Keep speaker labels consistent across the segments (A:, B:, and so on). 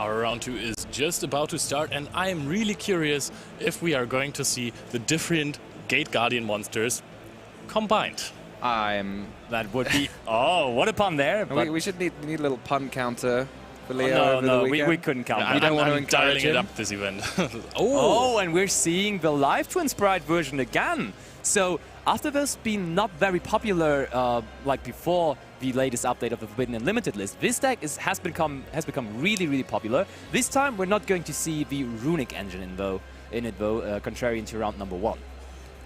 A: Our round 2 is just about to start, and I am really curious if we are going to see the different Gate Guardian monsters combined.
B: That would be... Oh, what a pun there. But
C: we should need a little pun counter for Leo.
B: No, we couldn't count that.
A: You don't want to encourage it up this event.
B: Oh, and we're seeing the live Twin Spright version again. So after this being not very popular like before the latest update of the Forbidden and Limited list, this deck has become really, really popular. This time we're not going to see the Runic engine in it though, contrary to round number 1.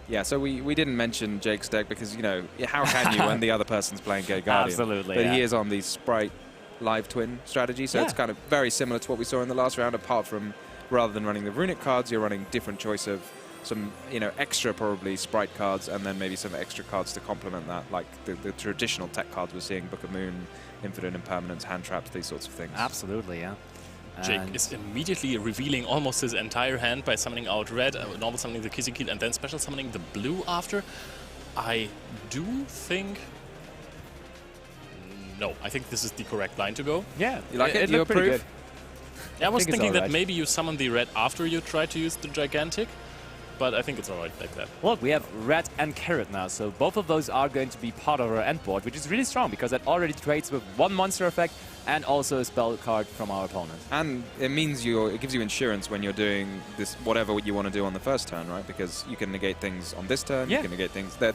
C: Yeah, so we didn't mention Jake's deck because, you know, how can you when the other person's playing Gate Guardian?
B: Absolutely,
C: But
B: yeah.
C: he is on the Spright live twin strategy, so it's kind of very similar to what we saw in the last round, apart from rather than running the Runic cards, you're running different choice of some, you know, extra probably Spright cards and then maybe some extra cards to complement that, like the traditional tech cards we're seeing, Book of Moon, Infinite Impermanence, Hand Traps, these sorts of things.
B: Absolutely, yeah.
A: Jake is immediately revealing almost his entire hand by summoning out red, normal summoning the Kizikit, and then special summoning the blue after. I do think... No, I think this is the correct line to go.
B: Yeah,
C: you like it?
B: You
C: looked pretty good.
A: Yeah, I was thinking that maybe you summon the red after you try to use the Gigantic, but I think it's alright like that.
B: Look, we have red and carrot now, so both of those are going to be part of our end board, which is really strong because that already trades with one monster effect and also a spell card from our opponent.
C: And it means it gives you insurance when you're doing this, whatever you want to do on the first turn, right? Because you can negate things on this turn, you can negate things that,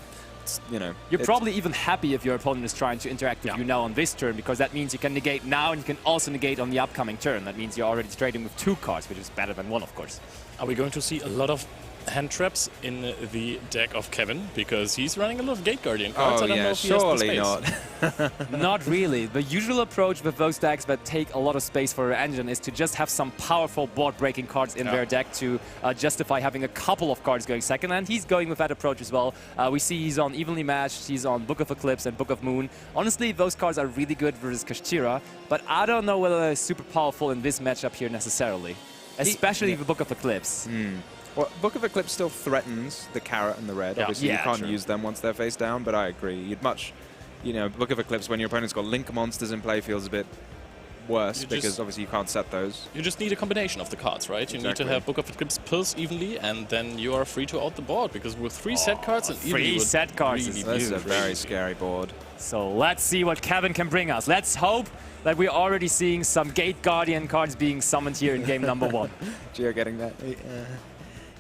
C: you know.
B: You're probably even happy if your opponent is trying to interact with you now on this turn, because that means you can negate now and you can also negate on the upcoming turn. That means you're already trading with 2 cards, which is better than 1, of course.
A: Are we going to see a lot of hand traps in the deck of Kevin? Because he's running a lot of Gate Guardian cards.
C: Oh,
A: I don't know if he
C: surely
A: has the space.
C: not.
B: Not really. The usual approach with those decks that take a lot of space for their engine is to just have some powerful board-breaking cards in their deck to justify having a couple of cards going second, and he's going with that approach as well. We see he's on Evenly Matched, he's on Book of Eclipse and Book of Moon. Honestly, those cards are really good versus Kashtira, but I don't know whether they're super powerful in this matchup here necessarily, especially the Book of Eclipse.
C: Well, Book of Eclipse still threatens the carrot and the red. Obviously, you can't use them once they're face down, but I agree. You'd much, you know, Book of Eclipse, when your opponent's got Link monsters in play, feels a bit worse because obviously you can't set those.
A: You just need a combination of the cards, right? You need to have Book of Eclipse pulse evenly, and then you are free to out the board, because with 3 set cards and
B: free set cards is
C: That's a very scary board.
B: So let's see what Kevin can bring us. Let's hope that we're already seeing some Gate Guardian cards being summoned here in game number 1.
C: Gio getting that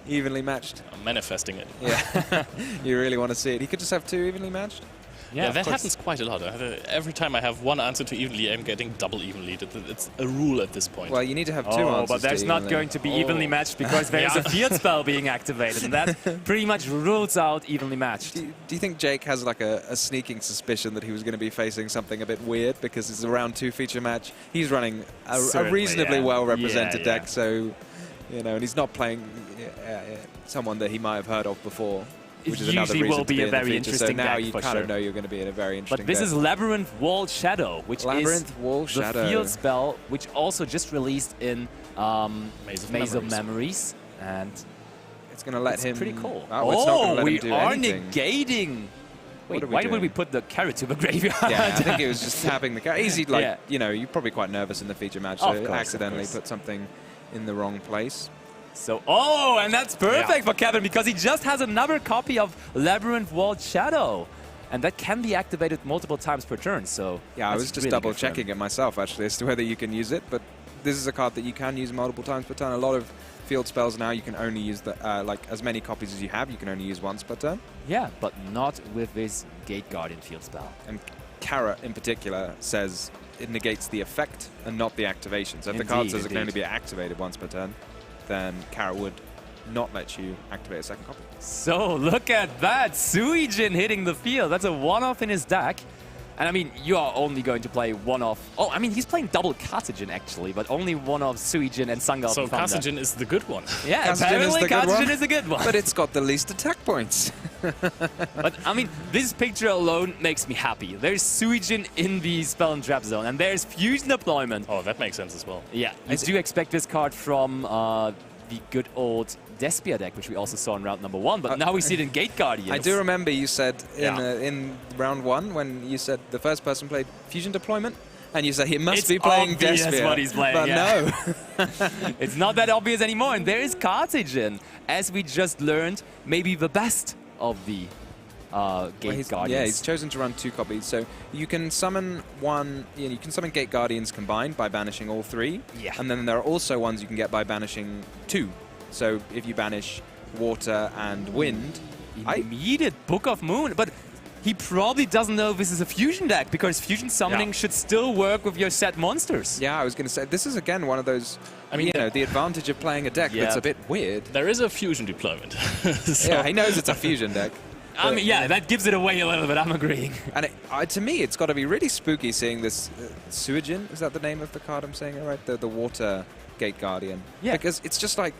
C: evenly matched.
A: I'm manifesting it.
C: Yeah, you really want to see it. He could just have 2 evenly matched.
A: Yeah, that happens quite a lot. Every time I have one answer to evenly, I'm getting double evenly. It's a rule at this point.
C: Well, you need to have 2 answers.
B: But there's not going to be evenly matched because there's a field spell being activated, and that pretty much rules out evenly matched.
C: Do you think Jake has like a sneaking suspicion that he was going to be facing something a bit weird because it's a round 2 feature match? He's running a reasonably well-represented deck, so, you know, and he's not playing someone that he might have heard of before. Which is another reason
B: will be a very
C: so
B: interesting
C: now
B: deck
C: you
B: for
C: kind of know you're going to be in a very interesting
B: But this is Labyrinth Wall Shadow, which is the field spell, which also just released in Maze of Memories. And
C: it's going to let him...
B: pretty cool.
C: Oh, it's not going to let
B: we
C: him do
B: are
C: anything.
B: negating... Wait, why would we put the carrot to the graveyard?
C: Yeah, I think it was just tapping the carrot. Easy, like, you know, you're probably quite nervous in the feature match, so accidentally put something in the wrong place.
B: So, and that's perfect for Kevin, because he just has another copy of Labyrinth Walled Shadow. And that can be activated multiple times per turn, so...
C: Yeah, I was just double-checking it myself, actually, as to whether you can use it. But this is a card that you can use multiple times per turn. A lot of field spells now, you can only use, like, as many copies as you have, you can only use once per turn.
B: Yeah, but not with this Gate Guardian field spell.
C: And Kara, in particular, says it negates the effect and not the activation. So if the card says it can only be activated once per turn, then Kara would not let you activate a second copy.
B: So look at that, Suijin hitting the field. That's a one-off in his deck. And I mean, you are only going to play one-off. Oh, I mean, he's playing double Kasijin actually, but only one-off Suijin and Sangal.
A: So Kasijin is the good one.
B: Yeah, apparently Kasijin is a good one.
C: But it's got the least attack points.
B: But I mean, this picture alone makes me happy. There's Suijin in the spell and trap zone, and there's fusion deployment.
A: Oh, that makes sense as well.
B: Yeah, I do expect this card from the good old Despia deck, which we also saw in round number 1, but now we see it in Gate Guardians.
C: I do remember you said in round 1, when you said the first person played fusion deployment, And you say he must
B: It's
C: be playing
B: obvious
C: Despia.
B: what he's playing,
C: But
B: yeah.
C: no.
B: It's not that obvious anymore, and there is Carthage in. As we just learned, maybe the best of the Gate Guardians.
C: Yeah, he's chosen to run 2 copies. So you can summon you can summon Gate Guardians combined by banishing all 3.
B: Yeah.
C: And then there are also ones you can get by banishing 2. So if you banish water and wind,
B: Immediate Book of Moon, but he probably doesn't know this is a fusion deck, because fusion summoning should still work with your set monsters.
C: Yeah, I was going to say, this is again one of those,
A: I mean,
C: you know, the advantage of playing a deck that's a bit weird.
A: There is a fusion deployment. So
C: Yeah, he knows it's a fusion deck.
B: I mean, yeah, that gives it away a little bit, I'm agreeing.
C: And to me, it's got to be really spooky seeing this Suijin, is that the name of the card I'm saying it right? The Water Gate Guardian.
B: Yeah.
C: Because it's just like,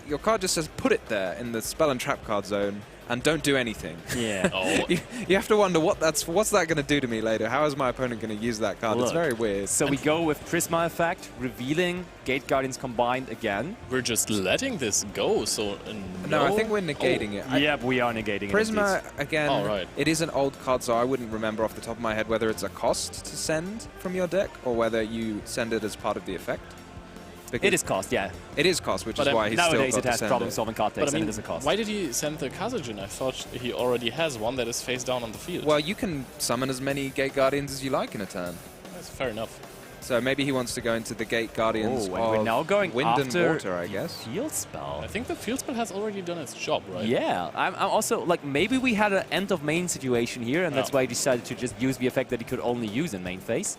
C: your card just says put it there in the spell and trap card zone and don't do anything.
B: Yeah.
A: Oh,
C: You have to wonder what's that going to do to me later? How is my opponent going to use that card?
B: Look,
C: it's very weird.
B: So we go with Prisma Effect, revealing Gate Guardians combined again.
A: we're just letting this go, so
C: No, I think we're negating it.
B: Yep, we are negating
C: Prisma,
B: it.
C: again,
A: Oh, right.
C: it is an old card, so I wouldn't remember off the top of my head whether it's a cost to send from your deck or whether you send it as part of the effect. Because
B: It is cost, yeah.
C: It is cost, which
A: But,
C: is why he's
B: Nowadays
C: still
B: it
C: got
B: has
C: to send
B: problem-solving card
A: But
B: decks,
A: I mean,
B: and it is a cost.
A: why did he send the Kazajin? I thought he already has one that is face down on the field.
C: Well, you can summon as many Gate Guardians as you like in a turn.
A: That's fair enough.
C: So maybe he wants to go into the Gate Guardians
B: Oh, and we're
C: of
B: now going
C: Wind
B: after
C: and Water, I guess.
B: Field Spell.
A: I think the field spell has already done its job, right?
B: Yeah, I'm also, like, maybe we had an end of main situation here, and that's why he decided to just use the effect that he could only use in main phase.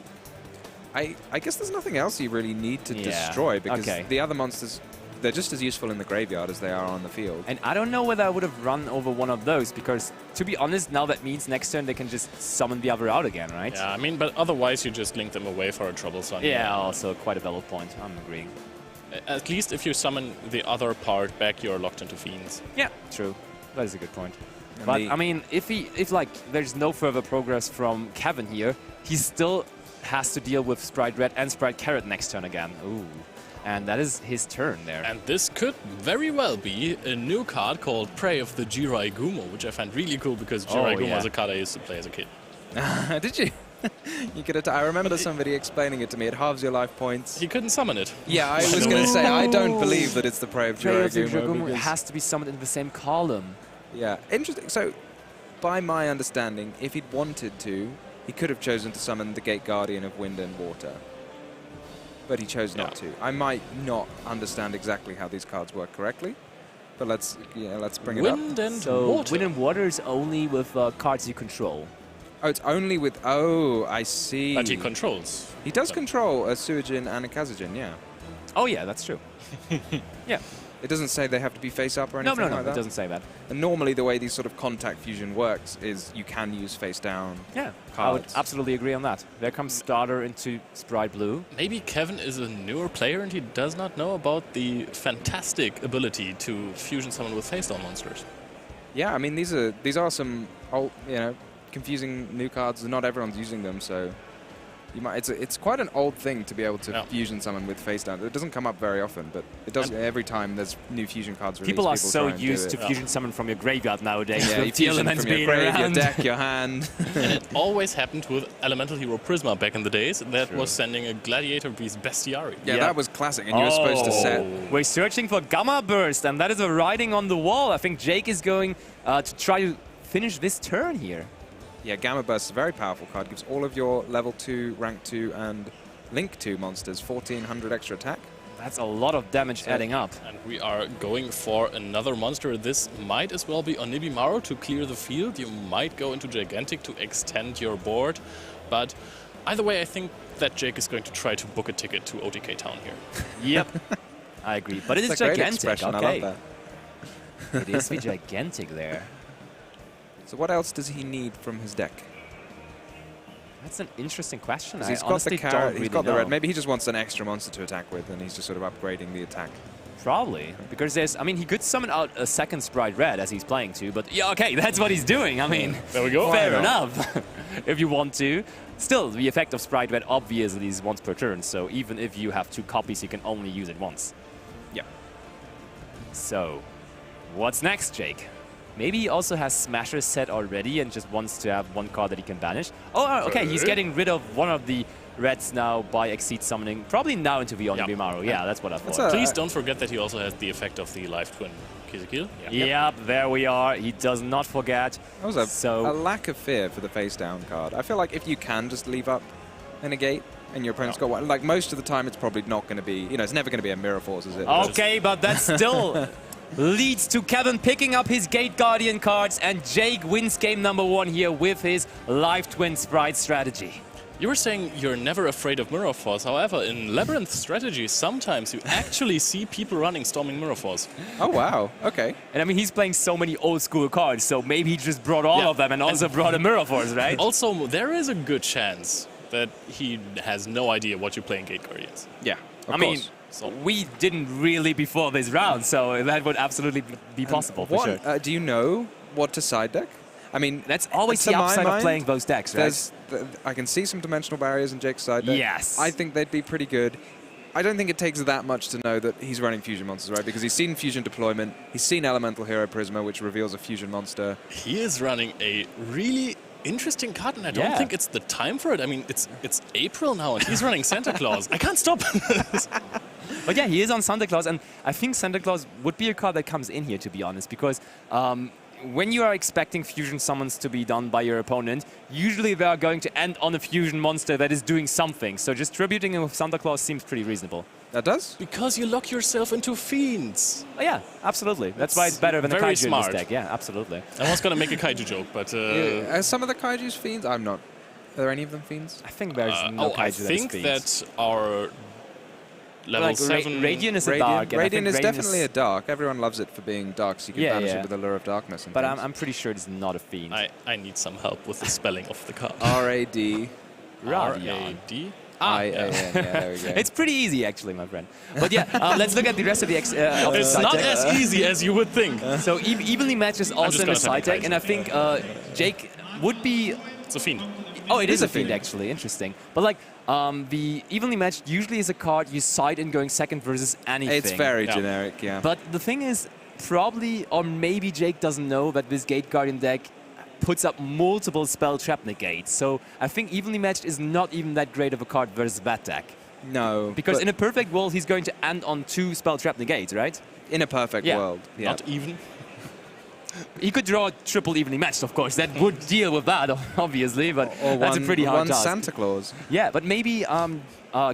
C: I guess there's nothing else you really need to destroy because the other monsters, they're just as useful in the graveyard as they are on the field.
B: And I don't know whether I would have run over one of those, because, to be honest, now that means next turn they can just summon the other out again, right?
A: Yeah, I mean, but otherwise you just link them away for a troublesome.
B: Yeah, also quite a valid point. I'm agreeing.
A: At least if you summon the other part back, you're locked into Fiends.
B: Yeah, true. That is a good point.
C: And
B: But, I mean, if like, there's no further progress from Kevin here, he still has to deal with Spright Red and Spright Carrot next turn again. Ooh. And that is his turn there.
A: And this could very well be a new card called Prey of the Jirai Gumo, which I find really cool because Jirai Gumo is a card I used to play as a kid.
C: Did you? You could I remember somebody explaining it to me. It halves your life points.
A: He couldn't summon it.
C: Yeah, I was going to say, I don't believe that it's the Prey of
B: Prey of the
C: Jiragumo.
B: Jiragumo
C: because-
B: has to be summoned in the same column.
C: Yeah, interesting. So, by my understanding, if he'd wanted to, he could have chosen to summon the Gate Guardian of Wind and Water. But he chose not to. I might not understand exactly how these cards work correctly, but let's bring it up.
A: Wind and
B: So
A: Water.
B: Wind and Water is only with cards you control.
C: Oh, it's only with... Oh, I see.
A: That he controls.
C: He does control a Suijin and a Kazajin, yeah.
B: Oh yeah, that's true. Yeah.
C: It doesn't say they have to be face up or
B: No,
C: anything
B: no, no,
C: like
B: it
C: that?
B: doesn't say that.
C: And normally the way these sort of contact fusion works is you can use face down.
B: Yeah, I would
C: Cards.
B: absolutely agree on that. There comes Starter into Spright Blue.
A: Maybe Kevin is a newer player and he does not know about the fantastic ability to fusion summon with face down monsters.
C: Yeah, I mean these are some old, confusing new cards. Not everyone's using them, so you might. It's quite an old thing to be able to fusion summon with face down. It doesn't come up very often, but it does every time there's new fusion cards released.
B: People are so
C: try and do
B: used
C: it.
B: to fusion summon from your graveyard nowadays.
C: Yeah,
B: with
C: you
B: the
C: fusion
B: elements
C: from your
B: being
C: grave, your
B: around.
C: deck, your hand.
A: And it always happened with Elemental Hero Prisma back in the days. That
B: True.
A: was sending a Gladiator Beast Bestiary.
C: Yeah, that was classic, and you were supposed to set.
B: We're searching for Gamma Burst, and that is a writing on the wall. I think Jake is going to try to finish this turn here.
C: Yeah, Gamma Burst is a very powerful card. Gives all of your level 2, rank 2, and link 2 monsters 1400 extra attack.
B: That's a lot of damage adding up.
A: And we are going for another monster. This might as well be Onibimaru to clear the field. You might go into Gigantic to extend your board. But either way, I think that Jake is going to try to book a ticket to OTK Town here.
B: Yep, I agree. But it is
C: It's a great
B: Gigantic,
C: expression,
B: okay.
C: I love that.
B: It is the Gigantic there.
C: So what else does he need from his deck?
B: That's an interesting question. I
C: He's got the
B: honestly
C: carrot,
B: don't
C: he's
B: really
C: got the
B: know.
C: red. Maybe he just wants an extra monster to attack with, and he's just sort of upgrading the attack.
B: Probably, because there's, I mean, he could summon out a second Spright Red as he's playing to, but yeah, okay, that's what he's doing. I mean,
A: There we go.
B: fair
C: Why
B: enough, if you want to. Still, the effect of Spright Red obviously is once per turn, so even if you have 2 copies, you can only use it once.
C: Yeah.
B: So, what's next, Jake? Maybe he also has Smasher set already and just wants to have one card that he can banish. Oh, okay, he's getting rid of one of the reds now by Exceed Summoning. Probably now into the Onibimaru. Yeah, that's what I thought.
A: Please don't forget that he also has the effect of the live twin Kizikil.
B: Yep, there we are. He does not forget.
C: That was a lack of fear for the face down card. I feel like if you can just leave up a negate and your opponent's got one, like most of the time it's probably not going to be, you know, it's never going to be a Mirror Force, is it?
B: Okay, but that still leads to Kevin picking up his Gate Guardian cards, and Jake wins game number 1 here with his live twin Spright strategy.
A: You were saying you're never afraid of Mirror Force. However, in Labyrinth strategy, sometimes you actually see people running Storming Mirror Force.
C: Oh, wow. Okay.
B: And I mean, he's playing so many old school cards, so maybe he just brought all of them and also brought a Mirror Force, right?
A: Also, there is a good chance that he has no idea what you play in Gate Guardians.
C: Yeah,
B: I mean, we didn't really before this round, so that would absolutely be possible for sure.
C: Do you know what to side deck? I mean,
B: that's always the upside of playing those decks, right?
C: I can see some dimensional barriers in Jake's side deck.
B: Yes.
C: I think they'd be pretty good. I don't think it takes that much to know that he's running fusion monsters, right? Because he's seen fusion deployment, he's seen Elemental Hero Prisma, which reveals a fusion monster.
A: He is running a really interesting card, and I don't think it's the time for it. I mean, it's April now, and he's running Santa Claus. I can't stop.
B: But yeah, he is on Santa Claus, and I think Santa Claus would be a card that comes in here, to be honest, because when you are expecting fusion summons to be done by your opponent, usually they are going to end on a fusion monster that is doing something. So just tributing him with Santa Claus seems pretty reasonable.
C: That does?
A: Because you lock yourself into fiends.
B: Oh, yeah, absolutely. That's why it's better than a Kaiju in this deck. Yeah, absolutely.
A: I was going to make a Kaiju joke, but...
C: Are some of the Kaiju's fiends? I'm not. Are there any of them fiends?
B: I think there's no Kaiju that's fiends.
A: I think that our... Level 7...
B: Radiant is a dark.
C: Radiant is definitely a dark. Everyone loves it for being dark, so you can banish it with the Lure of Darkness.
B: But I'm pretty sure it's not a fiend.
A: I need some help with the spelling of the card.
C: R-A-D.
A: R-A-D?
C: I-A-N, yeah, there we go.
B: It's pretty easy, actually, my friend. But yeah, let's look at the rest of the
A: it's not as easy as you would think.
B: So Evenly Matched is also in the side deck, and I think Jake would be...
A: It's a fiend.
B: Oh, it is a fiend, actually. Interesting. But like, the Evenly Matched usually is a card you side in going second versus anything.
C: It's very generic, yeah.
B: But the thing is, probably, or maybe Jake doesn't know that this Gate Guardian deck puts up multiple spell trap negates. So I think Evenly Matched is not even that great of a card versus that deck.
C: No.
B: Because in a perfect world, he's going to end on 2 spell trap negates, right?
C: In a perfect world. Yeah.
A: Not even.
B: He could draw triple Evenly Matched, of course. That would deal with that, obviously, but that's a pretty hard task.
C: Santa Claus.
B: Yeah, but maybe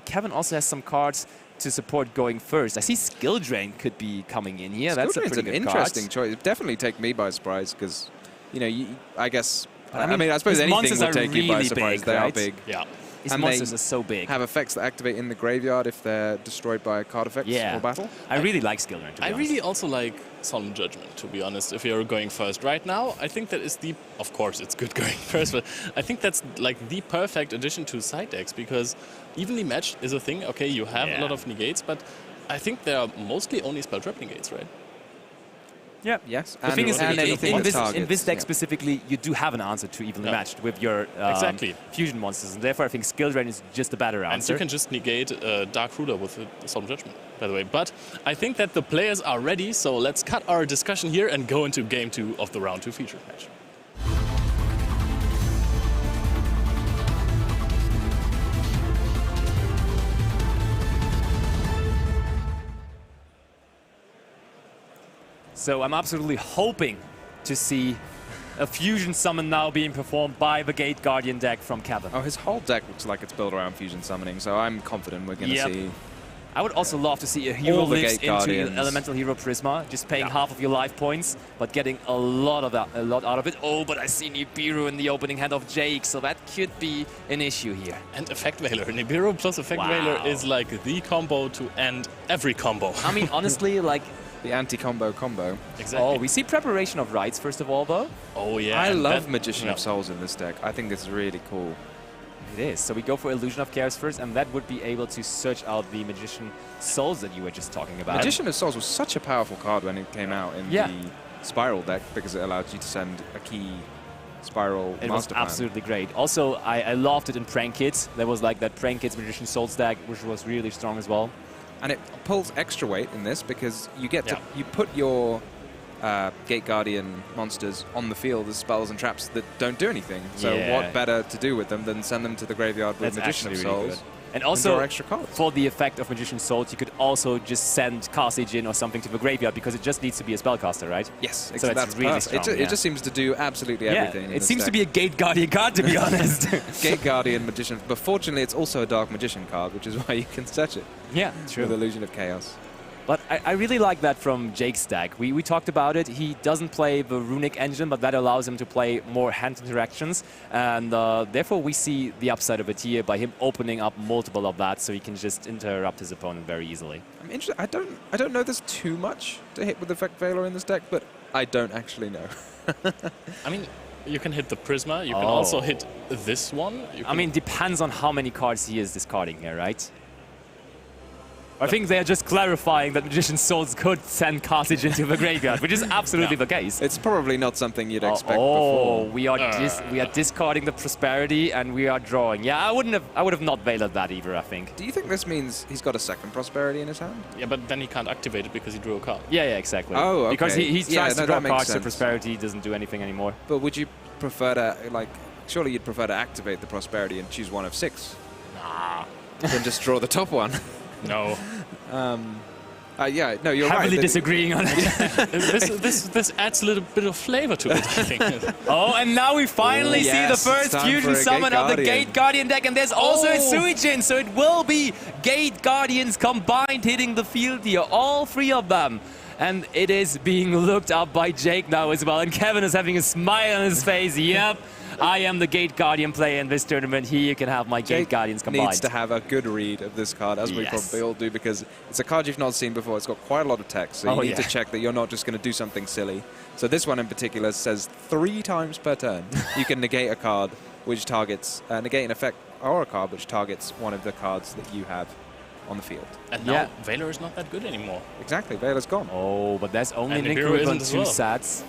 B: Kevin also has some cards to support going first. I see Skill Drain could be coming in here. That's a pretty good
C: interesting choice. It'd definitely take me by surprise because, you know, I guess... I mean, I suppose anything would take you by surprise. They are big.
A: Yeah.
B: His monsters are so big.
C: Have effects that activate in the graveyard if they're destroyed by card effects or battle.
B: I really like Skill Drain, to be honest.
A: I really also like Solemn Judgment, to be honest, if you're going first. Right now, I think that is the... Of course, it's good going first, but I think that's like the perfect addition to side decks, because Evenly Matched is a thing. Okay, you have a lot of negates, but I think they are mostly only spell trap negates, right?
B: Yeah.
C: Yes.
B: The thing is, in this deck specifically, you do have an answer to Evenly Matched with your fusion monsters, and therefore I think Skill Drain is just a better answer.
A: And you can just negate Dark Ruler with Solemn Judgment, by the way. But I think that the players are ready, so let's cut our discussion here and go into Game 2 of the Round 2 feature match.
B: So I'm absolutely hoping to see a fusion summon now being performed by the Gate Guardian deck from Kevin.
C: Oh, his whole deck looks like it's built around fusion summoning, so I'm confident we're going to see...
B: I would also love to see a hero lives into Elemental Hero Prisma, just paying half of your life points, but getting a lot out of it. Oh, but I see Nibiru in the opening hand of Jake, so that could be an issue here.
A: And Effect Veiler. Nibiru plus Effect Veiler is like the combo to end every combo.
B: I mean, honestly, like...
C: The anti-combo combo.
A: Exactly.
B: Oh, we see Preparation of Rites, first of all, though.
A: Oh, yeah.
C: I love Magician of Souls in this deck. I think this is really cool.
B: It is. So we go for Illusion of Chaos first, and that would be able to search out the Magician Souls that you were just talking about.
C: Magician of Souls was such a powerful card when it came out in the Spiral deck, because it allowed you to send a key Spiral
B: It
C: master
B: was absolutely great. Also, I loved it in Prank Kids. There was like that Prank Kids Magician Souls deck, which was really strong as well.
C: And it pulls extra weight in this because you get to you put your Gate Guardian monsters on the field as spells and traps that don't do anything. So what better to do with them than send them to the graveyard with Magician of Souls?
B: Really and also,
C: extra cards.
B: For the effect of Magician Souls, you could also just send Carthage in or something to the graveyard because it just needs to be a spellcaster, right?
C: Yes,
B: so
C: that's
B: really strong,
C: it just seems to do absolutely everything.
B: It seems to be a Gate Guardian card, to be honest.
C: Gate Guardian Magician, but fortunately it's also a Dark Magician card, which is why you can search it.
B: Yeah, true.
C: With Illusion of Chaos.
B: But I really like that from Jake's deck. We talked about it. He doesn't play the Runic engine, but that allows him to play more hand interactions. And therefore, we see the upside of it here by him opening up multiple of that, so he can just interrupt his opponent very easily.
C: I'm interested. I don't know there's too much to hit with Effect Veiler in this deck, but I don't actually know.
A: I mean, you can hit the Prisma. You can also hit this one.
B: I mean, depends on how many cards he is discarding here, right? I think they are just clarifying that Magician's Souls could send Carthage into the graveyard, which is absolutely the case.
C: It's probably not something you'd expect before.
B: We are discarding the Prosperity and we are drawing. Yeah, I would have not veilered that either, I think.
C: Do you think this means he's got a second Prosperity in his hand?
A: Yeah, but then he can't activate it because he drew a card.
B: Yeah, exactly.
C: Oh, okay.
B: Because he tries to draw cards, so
C: sense.
B: Prosperity doesn't do anything anymore.
C: But would you prefer to, like, surely you'd prefer to activate the Prosperity and choose one of 6?
A: Nah.
C: Than just draw the top one?
A: No.
C: Yeah, no, you're right.
B: Heavily disagreeing on it.
A: this adds a little bit of flavor to it, I think.
B: And now we finally see the first fusion summon of the Gate Guardian deck, and there's also a Suijin, so it will be Gate Guardians combined hitting the field here, all 3 of them. And it is being looked up by Jake now as well, and Kevin is having a smile on his face. Yep. I am the Gate Guardian player in this tournament. Here you can have my Gate Guardians combined.
C: Needs to have a good read of this card, as we probably all do, because it's a card you've not seen before. It's got quite a lot of text, so you need to check that you're not just going to do something silly. So this one in particular says 3 times per turn you can negate a card which targets, negate an effect or a card which targets one of the cards that you have on the field.
A: And now Veiler is not that good anymore.
C: Exactly, Veiler's gone.
B: Oh, but there's only an increment on 2 sets.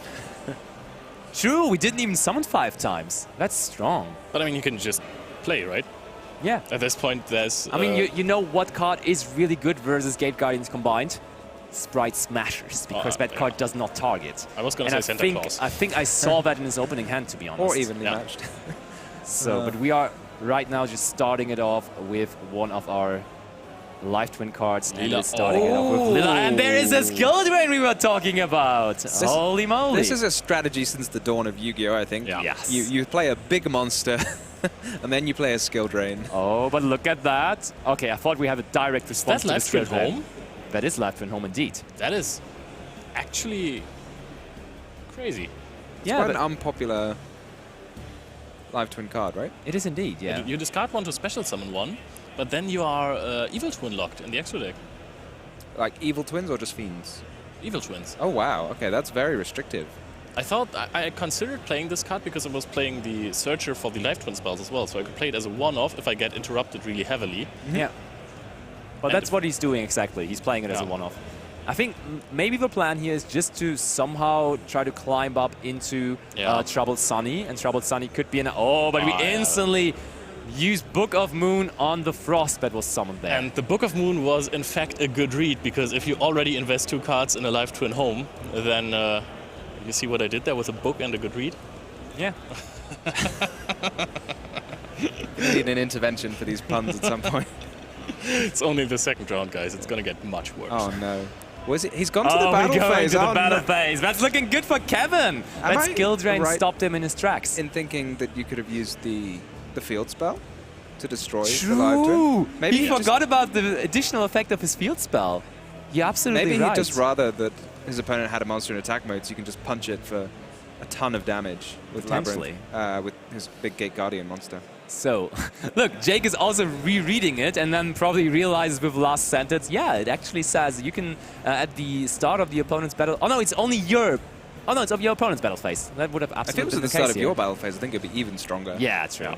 B: True, we didn't even summon 5 times. That's strong.
A: But I mean, you can just play, right?
B: Yeah.
A: At this point, there's...
B: I mean, you know what card is really good versus Gate Guardians combined? Spright Smashers, because that card does not target.
A: I was going to say Santa Claus.
B: I think I saw that in his opening hand, to be honest.
C: Or evenly matched.
B: So, but we are right now just starting it off with one of our Life Twin cards, and starting it off with Lila. And there is a skill drain we were talking about. Holy moly.
C: This is a strategy since the dawn of Yu-Gi-Oh, I think.
A: Yeah.
B: Yes.
C: You play a big monster, and then you play a skill drain.
B: Oh, but look at that. Okay, I thought we had a direct response to the skill drain.
A: Home?
B: That is Life Twin Home indeed.
A: That is actually crazy.
C: It's quite an unpopular Life Twin card, right?
B: It is indeed, yeah.
A: You discard one to special summon one, but then you are Evil Twin locked in the extra deck.
C: Like Evil Twins or just Fiends?
A: Evil Twins.
C: Oh, wow. Okay, that's very restrictive.
A: I thought I considered playing this card because I was playing the Searcher for the Life Twin spells as well, so I could play it as a one-off if I get interrupted really heavily.
B: Yeah. But that's what he's doing exactly. He's playing it as a one-off. I think maybe the plan here is just to somehow try to climb up into Troubled Sunny, and Troubled Sunny could be an... Oh, but we instantly use Book of Moon on the Frost that was summoned there.
A: And the Book of Moon was in fact a good read, because if you already invest 2 cards in a Life Twin Home, then you see what I did there with a book and a good read?
B: Yeah.
C: You need an intervention for these puns at some point.
A: It's only the second round, guys. It's going to get much worse.
C: Oh, no. Was it? He's gone to the battle phase.
B: To the battle phase. That's looking good for Kevin. That skill drain stopped him in his tracks.
C: In thinking that you could have used the field spell to destroy the Life Twin?
B: Maybe he forgot about the additional effect of his field spell. You're absolutely right.
C: Maybe he'd just rather that his opponent had a monster in attack mode, so you can just punch it for a ton of damage with Labyrinth, with his big Gate Guardian monster.
B: So, look, Jake is also rereading it and then probably realizes with the last sentence, yeah, it actually says you can, at the start of the opponent's battle... Oh, no, it's only your... Oh, no, it's of your opponent's battle phase. That would have absolutely been the case.
C: If it was at the start of your battle phase, I think it would be even stronger.
B: Yeah, true.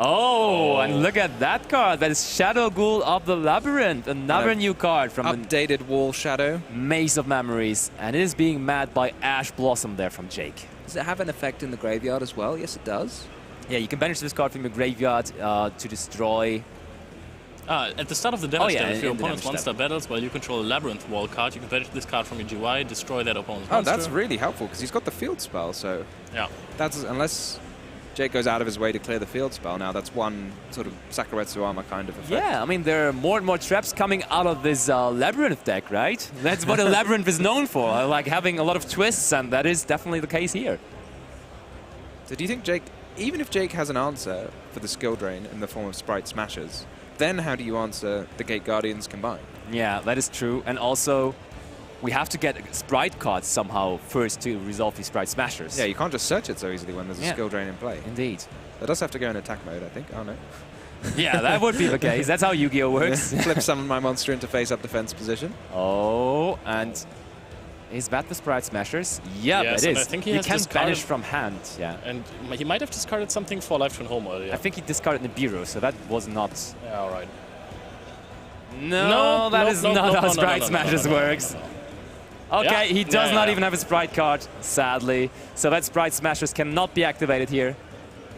B: Oh, and look at that card. That is Shadow Ghoul of the Labyrinth. Another new card from
C: updated Wall Shadow.
B: Maze of Memories. And it is being mad by Ash Blossom there from Jake.
C: Does it have an effect in the graveyard as well? Yes, it does.
B: Yeah, you can banish this card from your graveyard to destroy
A: At the start of the damage step, if your
B: in the
A: opponent's
B: damage
A: monster
B: step.
A: battles while you control a Labyrinth Wall card, you can fetch this card from your GY, destroy that opponent's
C: Oh,
A: monster.
C: that's really helpful because he's got the field spell. So
A: Yeah.
C: that's unless Jake goes out of his way to clear the field spell. Now that's one sort of Sakuretsu armor kind of effect.
B: Yeah, I mean, there are more and more traps coming out of this Labyrinth deck, right? That's what a Labyrinth is known for, like having a lot of twists, and that is definitely the case here.
C: So do you think Jake, even if Jake has an answer for the skill drain in the form of Spright Smashes, then how do you answer the Gate Guardians combined?
B: Yeah, that is true. And also, we have to get Spright cards somehow first to resolve these Spright Smashers.
C: Yeah, you can't just search it so easily when there's a skill drain in play.
B: Indeed.
C: That does have to go in attack mode, I think. Oh, no.
B: Yeah, that would be the case. That's how Yu-Gi-Oh works.
C: Flip summon my monster into face-up defense position.
B: Oh, and is that the Spright Smashers? Yeah,
A: Yes,
B: that
A: and
B: is.
A: I think he
B: you
A: has
B: can
A: discarded-
B: banish from hand, yeah.
A: And he might have discarded something for Life Twin Home earlier.
B: I think he discarded Nibiru, so that was not...
A: Yeah, all right.
B: No, that is not how Spright Smashers works.
A: no.
B: Okay,
A: Yeah.
B: he does
A: Yeah,
B: not
A: yeah.
B: even have a Spright card, sadly. So that Spright Smashers cannot be activated here.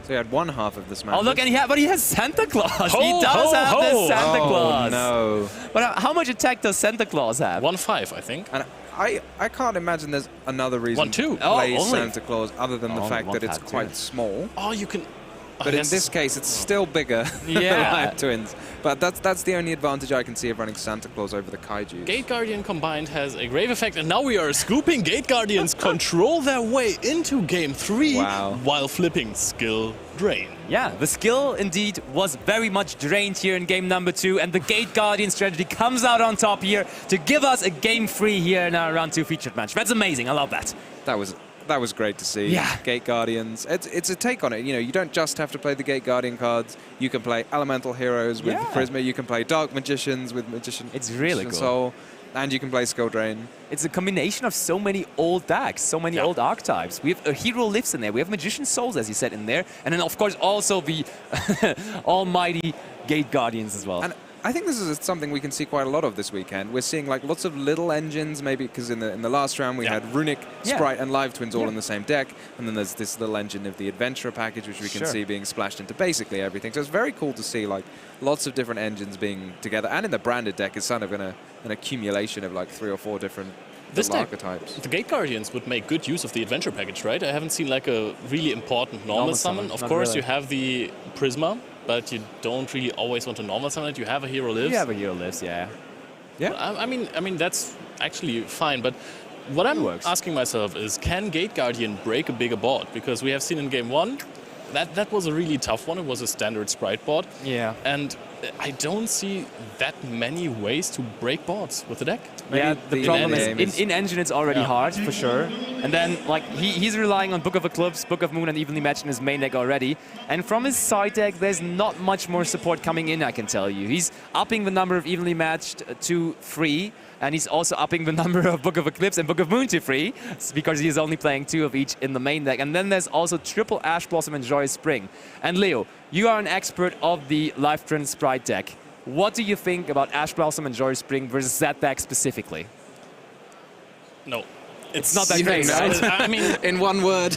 C: So he had one half of the Smashes.
B: Oh, look, and he has Santa Claus.
A: Ho,
B: he does
A: ho,
B: have
A: ho.
B: this Santa Claus.
C: no.
B: But how much attack does Santa Claus have?
A: 1/5, I think.
C: And I can't imagine there's another reason
A: 1/2.
C: to play
B: Oh, only.
C: Santa Claus other than the
B: Oh,
C: fact that it's
B: 1/2,
C: quite
B: too.
C: small.
A: Oh, you can...
C: But in this case, it's still bigger than
B: Yeah.
C: Live Twins. But that's the only advantage I can see of running Santa Claus over the Kaiju.
A: Gate Guardian combined has a grave effect, and now we are scooping Gate Guardians control their way into Game 3
C: Wow.
A: while flipping Skill Drain.
B: Yeah, the skill indeed was very much drained here in game number 2, and the Gate Guardian strategy comes out on top here to give us a game 3 here in our round 2 featured match. That's amazing. I love that.
C: That was great to see.
B: Yeah.
C: Gate Guardians. It's a take on it. You know, you don't just have to play the Gate Guardian cards. You can play Elemental Heroes with
B: Yeah.
C: Prisma. You can play Dark Magicians with Magician.
B: It's really
C: Magician
B: cool.
C: Soul, and you can play Skill Drain.
B: It's a combination of so many old decks, so many
A: Yeah.
B: old archetypes. We have a Hero Lives in there. We have Magician Souls, as you said, in there. And then, of course, also the almighty Gate Guardians as well.
C: And I think this is something we can see quite a lot of this weekend. We're seeing like lots of little engines, maybe because in the last round we
A: Yeah.
C: had Runic,
B: Yeah.
C: Spright, and Live Twins all
B: Yeah.
C: in the same deck, and then there's this little engine of the Adventurer package, which we can
B: Sure.
C: see being splashed into basically everything. So it's very cool to see like lots of different engines being together, and in the branded deck is kind of an accumulation of like 3 or 4 different
A: This
C: little
A: deck,
C: archetypes.
A: the Gate Guardians would make good use of the Adventure package, right? I haven't seen like a really important normal summon. Of
B: not
A: course,
B: really.
A: you have the Prisma, but you don't really always want to normal summon it. You have a Hero Lives.
B: You have a Hero Lives, yeah.
C: Yeah.
A: I mean that's actually fine, but what I'm
B: works.
A: asking myself is, can Gate Guardian break a bigger board? Because we have seen in game 1, that was a really tough one. It was a standard Spright board.
B: Yeah.
A: And I don't see that many ways to break boards with the deck.
B: Yeah,
C: Maybe
B: the
C: the
B: problem
C: in-game
B: is
C: is-
B: in engine it's already
A: Yeah.
B: hard for sure, and then like he's relying on Book of Eclipse, Book of Moon, and Evenly Matched in his main deck already. And from his side deck, there's not much more support coming in. I can tell you, he's upping the number of Evenly Matched to 3, and he's also upping the number of Book of Eclipse and Book of Moon to 3, because he's only playing 2 of each in the main deck. And then there's also triple Ash Blossom and Joyous Spring. And Leo, you are an expert of the Life Twin Spright deck. What do you think about Ash Blossom and Joyous Spring versus that deck specifically?
A: No.
B: It's not that great, right?
A: I mean,
C: In one word.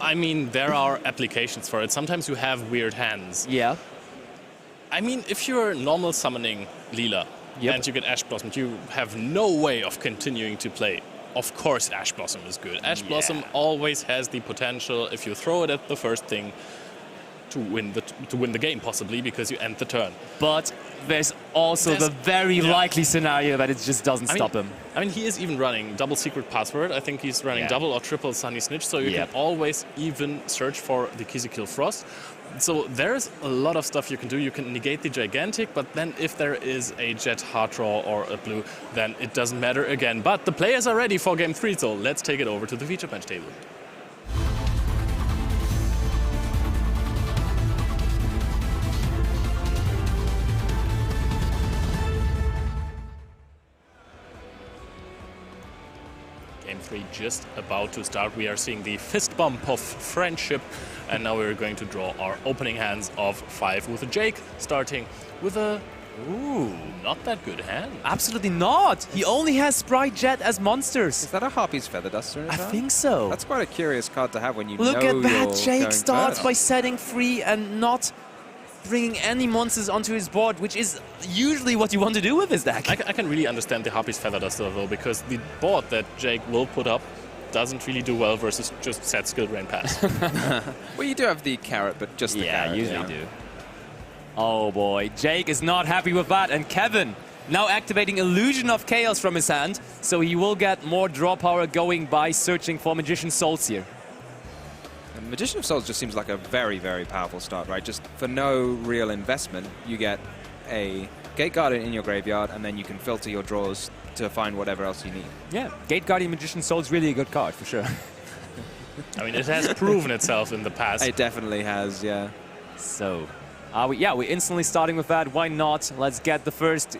A: I mean, there are applications for it. Sometimes you have weird hands.
B: Yeah.
A: I mean, if you're normal summoning Leela
B: Yep.
A: and you get Ash Blossom, you have no way of continuing to play. Of course, Ash Blossom is good. Ash Blossom always has the potential, if you throw it at the first thing, to win the game, possibly, because you end the turn.
B: But there's also the very likely scenario that it just doesn't stop him.
A: I mean, he is even running double secret password. I think he's running double or triple Sunny Snitch, so you can always even search for the Kill Frost. So there's a lot of stuff you can do. You can negate the Gigantic, but then if there is a Jet hard draw or a blue, then it doesn't matter again. But the players are ready for game 3, so let's take it over to the feature bench table. Game 3 just about to start. We are seeing the fist bump of friendship, and now we're going to draw our opening hands of 5 with a Jake, starting with a not that good hand.
B: Absolutely not. He only has Spright Jet as monsters.
C: Is that a Harpy's Feather Duster in his
B: I
C: hand?
B: think so.
C: That's quite a curious card to have when you
B: Look
C: know
B: at that.
C: you're
B: Jake
C: going
B: starts
C: first.
B: by setting free and not bringing any monsters onto his board, which is usually what you want to do with his deck.
A: I can really understand the Harpy's Feather Duster though, because the board that Jake will put up doesn't really do well versus just set skill drain pass.
C: Well, you do have the carrot, but just the carrot.
B: Yeah, usually do. Oh boy, Jake is not happy with that, and Kevin now activating Illusion of Chaos from his hand, so he will get more draw power going by searching for Magician's Souls here.
C: And Magician of Souls just seems like a very, very powerful start, right? Just for no real investment, you get a Gate Guardian in your graveyard, and then you can filter your draws to find whatever else you need.
B: Yeah, Gate Guardian Magician's Soul is really a good card, for sure.
A: I mean, it has proven itself in the past.
C: It definitely has, yeah.
B: So, we're instantly starting with that. Why not? Let's get the first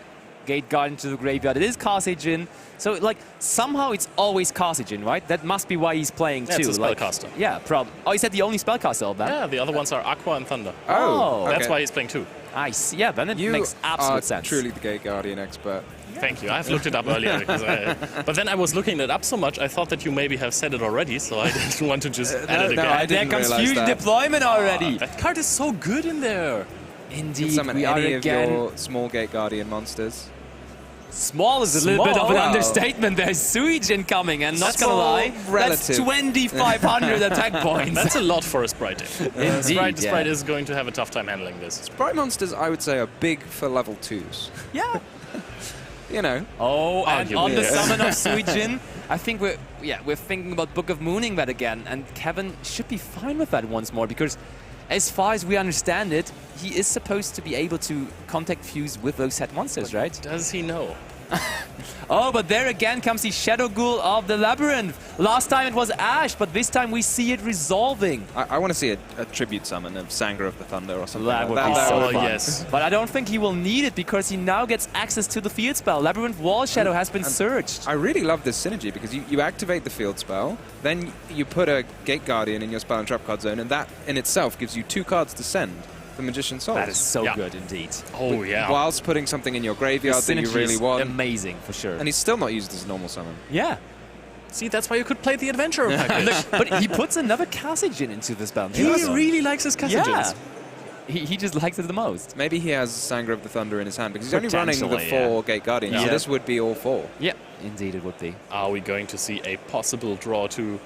B: Gate Guardian to the graveyard. It is Carcinogen, so like somehow it's always Carcinogen, right? That must be why he's playing too.
A: It's a spellcaster.
B: Yeah, problem. Oh, is that the only spellcaster of that?
A: Yeah, the other ones are Aqua and Thunder.
B: Oh,
A: That's
C: okay.
A: why he's playing 2.
B: I see. Yeah, then it makes
C: You
B: absolute
C: are
B: sense.
C: truly the Gate Guardian expert.
A: Thank you. I've looked it up earlier. Because but then I was looking it up so much, I thought that you maybe have said it already, so I didn't want to just add it again.
C: I
B: There
C: didn't
B: comes
C: realize
B: Fusion
C: that.
B: Deployment already.
A: That card is so good in there.
B: Indeed,
C: Summon
B: we are
C: any of
B: again.
C: your small Gate Guardian monsters.
B: Small is a little bit of an
C: Small.
B: understatement. There's Suijin coming, and not
A: That's
B: gonna
A: all
B: lie, that's
C: relative.
B: 2,500 attack points.
A: That's a lot for a Spright deck.
B: Indeed,
A: Spright is going to have a tough time handling this.
C: Spright monsters, I would say, are big for level 2s.
B: Yeah.
C: You know.
B: Oh, and
A: Arguably,
B: on the
A: yes.
B: summon of Suijin, I think we're thinking about Book of Mooning that again, and Kevin should be fine with that once more, because as far as we understand it, he is supposed to be able to contact fuse with those set monsters, right?
A: Does he know?
B: Oh, but there again comes the Shadow Ghoul of the Labyrinth. Last time it was Ash, but this time we see it resolving.
C: I want to see a tribute summon of Sanger of the Thunder or something.
B: That
C: like
B: would be
C: that
B: so
C: would
B: fun.
A: yes.
B: But I don't think he will need it because he now gets access to the field spell. Labyrinth Wall Shadow has been searched.
C: I really love this synergy because you activate the field spell, then you put a Gate Guardian in your spell and trap card zone, and that in itself gives you 2 cards to send for Magician's Souls.
B: That is so
A: Yeah.
B: good indeed.
A: Oh, yeah.
C: Whilst putting something in your graveyard that you
B: Synergy
C: really
B: is
C: want.
B: amazing for sure.
C: And he's still not used as a normal summon.
B: Yeah.
A: See, that's why you could play the Adventurer package.
B: But he puts another Carcinogen into this balance.
A: He really likes his
B: Yeah.
A: Carcinogens.
B: He just likes it the most.
C: Maybe he has Sanger of the Thunder in his hand because he's only running the
B: Potentially,
C: 4 Gate Guardians, so
A: Yeah.
C: this would be all 4.
B: Yeah, indeed it would be.
A: Are we going to see a possible draw to...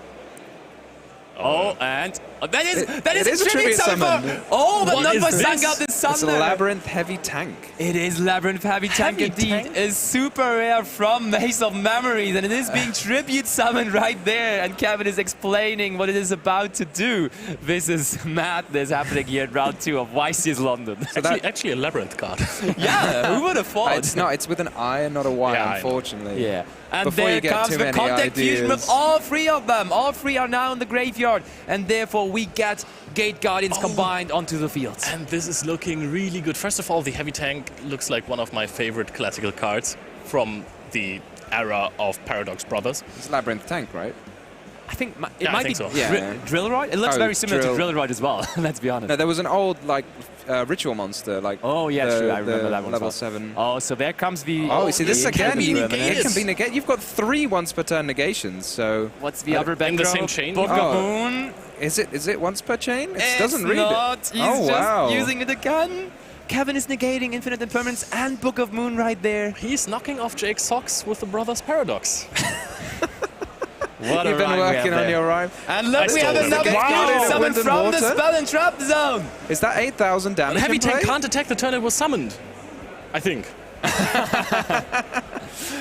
B: Oh, and that is
C: it is
B: a tribute summon.
C: summon.
B: Oh, but
A: What
B: not
A: is
B: for
A: this?
B: Sanger of the
C: It's a
B: Thunder.
C: Labyrinth Heavy Tank.
B: It is Labyrinth Heavy Tank
A: Heavy
B: indeed.
A: Tank?
B: Is super rare from Maze of Memories, and it is being tribute summoned right there. And Kevin is explaining what it is about to do. This is madness happening here in round 2 of YCS London.
A: Actually a Labyrinth card.
B: Yeah, who would have thought?
C: It's with an I and not a Y,
A: Yeah, I know.
C: unfortunately.
B: Yeah. And
C: Before
B: there
C: you get
B: comes
C: too
B: the
C: many
B: contact fusion with
C: ideas.
B: all 3 of them. All 3 are now in the graveyard, and therefore we get Gate Guardians combined onto the field.
A: And this is looking really good. First of all, the Heavy Tank looks like one of my favorite classical cards from the era of Paradox Brothers.
C: It's Labyrinth Tank, right?
B: I think it
A: Yeah, I
B: might
A: think
B: be
A: so.
C: Yeah.
B: Drillroid. It looks
C: Oh,
B: very similar to
C: Drill-
B: Drillroid as well. Let's be honest.
C: No, there was an old ritual monster, like
B: Oh yeah,
C: the,
B: true. I remember
C: the
B: that one.
C: level
B: as well.
C: 7.
B: Oh, so there comes the.
C: Oh, you see this
A: it can
C: again.
A: be
C: It
A: negated.
C: can be negated. You've got 3 once per turn negations, so
B: What's the other back
A: in the
B: row?
A: same chain?
B: Book
C: Oh.
B: of Moon.
C: is it once per chain? It
B: It's
C: doesn't read
B: not.
C: it.
B: He's
C: Oh,
B: just
C: wow.
B: using it again. Kevin is negating Infinite Impermanence and Book of Moon right there.
A: He's knocking off Jake's socks with the Brothers Paradox.
B: What
C: You've been working on your rhyme.
B: And look,
A: I
B: we have
A: stole it.
B: another
A: Wow.
B: Guardian summon
C: Wind and
B: from the
C: water?
B: spell and trap zone.
C: Is that 8,000 damage
A: The Heavy
C: in play?
A: Tank can't attack the turn it was summoned, I think.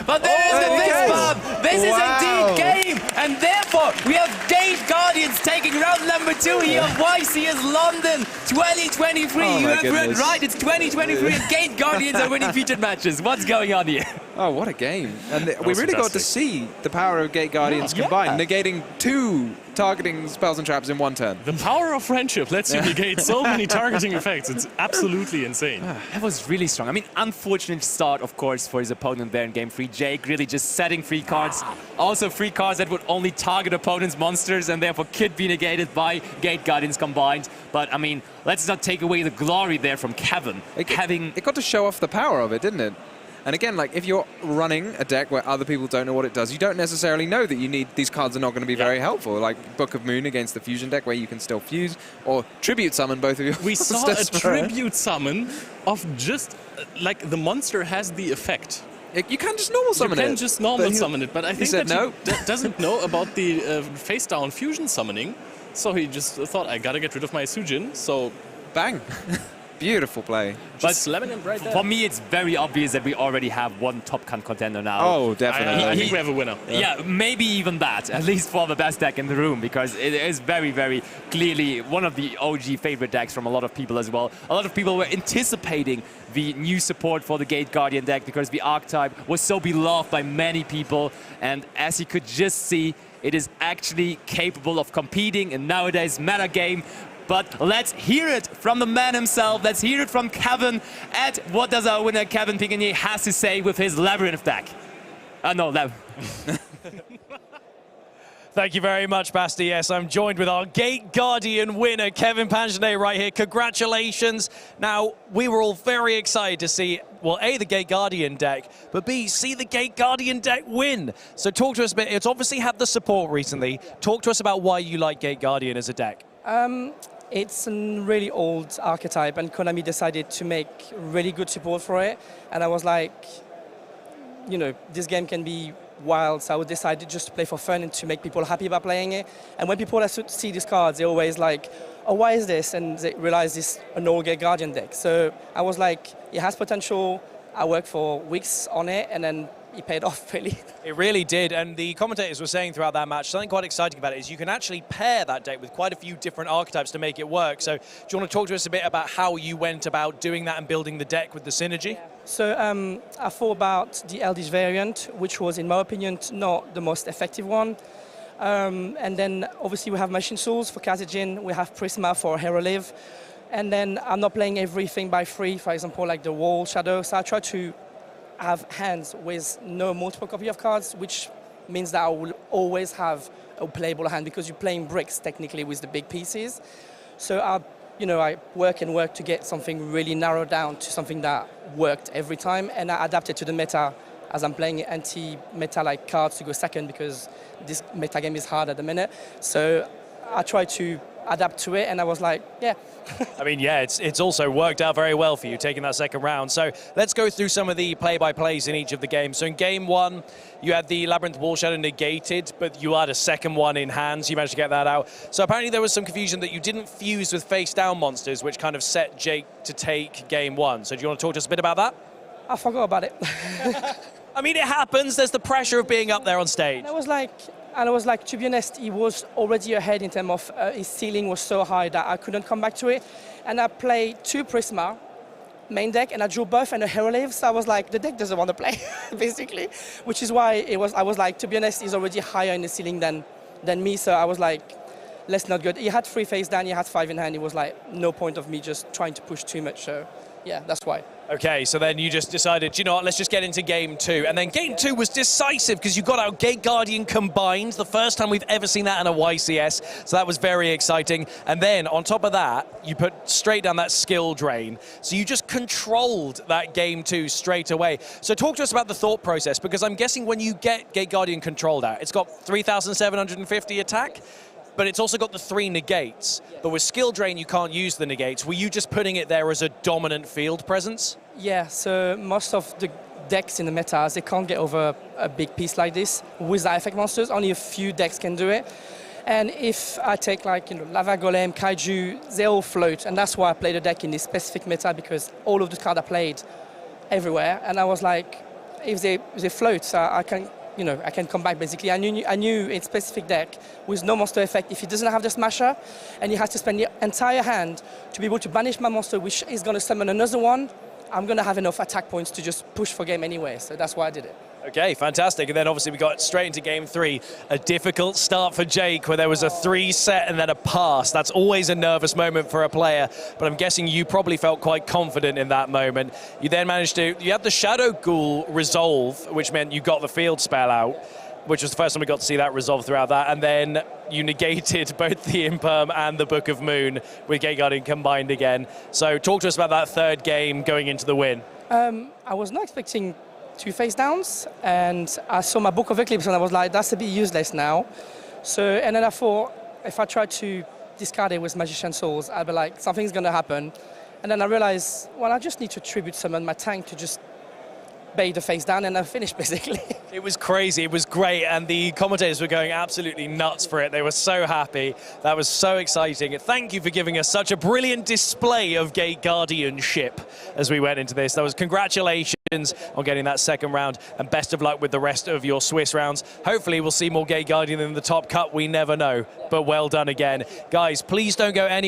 B: But there's the
C: there he
B: big
C: goes.
B: spot. This
C: Wow.
B: is indeed game. And therefore, we have Gate Guardians taking round number 2 here of YCS London 2023.
C: Oh
B: You
C: my
B: have read
C: goodness.
B: right. It's 2023 and Gate Guardians are winning featured matches. What's going on here?
C: Oh, what a game. And we
A: was
C: really got to
A: fantastic.
C: see the power of Gate Guardians
B: Yeah.
C: combined, negating 2 targeting spells and traps in 1 turn.
A: The power of friendship lets you negate so many targeting effects. It's absolutely insane.
B: That was really strong. I mean, unfortunate start, of course, for his opponent there in Game 3. Jake really just setting free cards. Also free cards that would only target opponent's monsters and therefore could be negated by Gate Guardians combined. But, I mean, let's not take away the glory there from Kevin.
C: It got to show off the power of it, didn't it? And again, like if you're running a deck where other people don't know what it does, you don't necessarily know that you need these cards are not going to be very helpful. Like Book of Moon against the fusion deck where you can still fuse, or tribute summon both of your.
A: We saw a tribute summon of just like the monster has the effect.
C: You can just normal summon it.
A: You can just normal summon it, but I think that
C: no.
A: he doesn't know about the face down fusion summoning, so he just thought, I gotta get rid of my Sujin, so
C: bang. Beautiful play.
A: Just slamming him right there.
B: For me, it's very obvious that we already have one top contender now.
C: Oh, definitely.
A: I think we have a winner.
B: Yeah, maybe even that, at least for the best deck in the room, because it is very, very clearly one of the OG favorite decks from a lot of people as well. A lot of people were anticipating the new support for the Gate Guardian deck because the archetype was so beloved by many people, and as you could just see, it is actually capable of competing in nowadays meta game. But let's hear it from the man himself. Let's hear it from Kevin at what does our winner Kevin Pingenet has to say with his Labyrinth deck.
D: Thank you very much, Basti. Yes, I'm joined with our Gate Guardian winner, Kevin Pingenet, right here. Congratulations. Now, we were all very excited to see, well, A, the Gate Guardian deck, but B, see the Gate Guardian deck win. So talk to us a bit. It's obviously had the support recently. Talk to us about why you like Gate Guardian as a deck.
E: It's a really old archetype, and Konami decided to make really good support for it. And I was like, you know, this game can be wild, so I would decide just to play for fun and to make people happy about playing it. And when people see these cards, they're always like, oh, why is this? And they realize this is an old Gate Guardian deck. So I was like, it has potential. I worked for weeks on it, and then it paid off, really.
D: It really did, and the commentators were saying throughout that match, something quite exciting about it is you can actually pair that deck with quite a few different archetypes to make it work. So do you want to talk to us a bit about how you went about doing that and building the deck with the synergy?
E: So I thought about the Ellis variant, which was, in my opinion, not the most effective one. And then, obviously, we have Machine Souls for Kazejin, we have Prisma for Hero Live, and then I'm not playing everything by free, for example, like the Wall Shadow, so I try to have hands with no multiple copy of cards, which means that I will always have a playable hand because you're playing bricks technically with the big pieces. So I work and work to get something really narrowed down to something that worked every time, and I adapted to the meta as I'm playing anti-meta like cards to go second because this meta game is hard at the minute. So I try to adapt to it, and I was like, yeah.
D: I mean, yeah, it's also worked out very well for you taking that second round. So let's go through some of the play-by-plays in each of the games. So in game one, you had the Labyrinth Wall Shadow negated, but you had a second one in hands. You managed to get that out. So apparently there was some confusion that you didn't fuse with face-down monsters, which kind of set Jake to take game one. So do you want to talk to us a bit about that?
E: I forgot about it.
D: I mean, it happens. There's the pressure of being up there on stage.
E: And I was like, to be honest, he was already ahead in terms of his ceiling was so high that I couldn't come back to it. And I played 2 Prisma main deck, and I drew buff and a Hero Live. So I was like, the deck doesn't want to play, basically. Which is why I was like, to be honest, he's already higher in the ceiling than me. So I was like, let's not go. He had 3 face down, he had 5 in hand. It was like, no point of me just trying to push too much. So yeah, that's why.
D: Okay, so then you just decided, you know what, let's just get into game 2. And then game 2 was decisive because you got our Gate Guardian combined, the first time we've ever seen that in a YCS. So that was very exciting. And then on top of that, you put straight down that skill drain. So you just controlled that game 2 straight away. So talk to us about the thought process, because I'm guessing when you get Gate Guardian controlled out, it's got 3,750 attack. But it's also got the 3 negates. But with skill drain, you can't use the negates. Were you just putting it there as a dominant field presence?
E: Yeah, so most of the decks in the metas, they can't get over a big piece like this with the effect monsters. Only a few decks can do it. And if I take like, Lava Golem, Kaiju, they all float. And that's why I played the deck in this specific meta, because all of the cards I played everywhere. And I was like, if they float, so I can come back, basically. I knew in specific deck, with no monster effect, if he doesn't have the Smasher, and he has to spend the entire hand to be able to banish my monster, which is going to summon another one, I'm going to have enough attack points to just push for game anyway. So that's why I did it.
D: Okay, fantastic. And then obviously we got straight into game 3. A difficult start for Jake, where there was a 3 set and then a pass. That's always a nervous moment for a player, but I'm guessing you probably felt quite confident in that moment. You then managed to, you had the Shadow Ghoul resolve, which meant you got the field spell out, which was the first time we got to see that resolve throughout that. And then you negated both the Imperm and the Book of Moon with Gate Guardian combined again. So talk to us about that third game going into the win.
E: I was not expecting 2 face downs, and I saw my Book of Eclipse and I was like, that's a bit useless now. So, and then I thought, if I try to discard it with Magician Souls, I'd be like, something's going to happen. And then I realized, well, I just need to tribute summon my tank to just bait the face down, and I finished basically.
D: It was crazy, it was great, and the commentators were going absolutely nuts for it. They were so happy. That was so exciting. Thank you for giving us such a brilliant display of Gate Guardianship as we went into this. That was congratulations on getting that second round, and best of luck with the rest of your Swiss rounds. Hopefully we'll see more Gate Guardian in the top cut, we never know, but well done again. Guys, please don't go anywhere.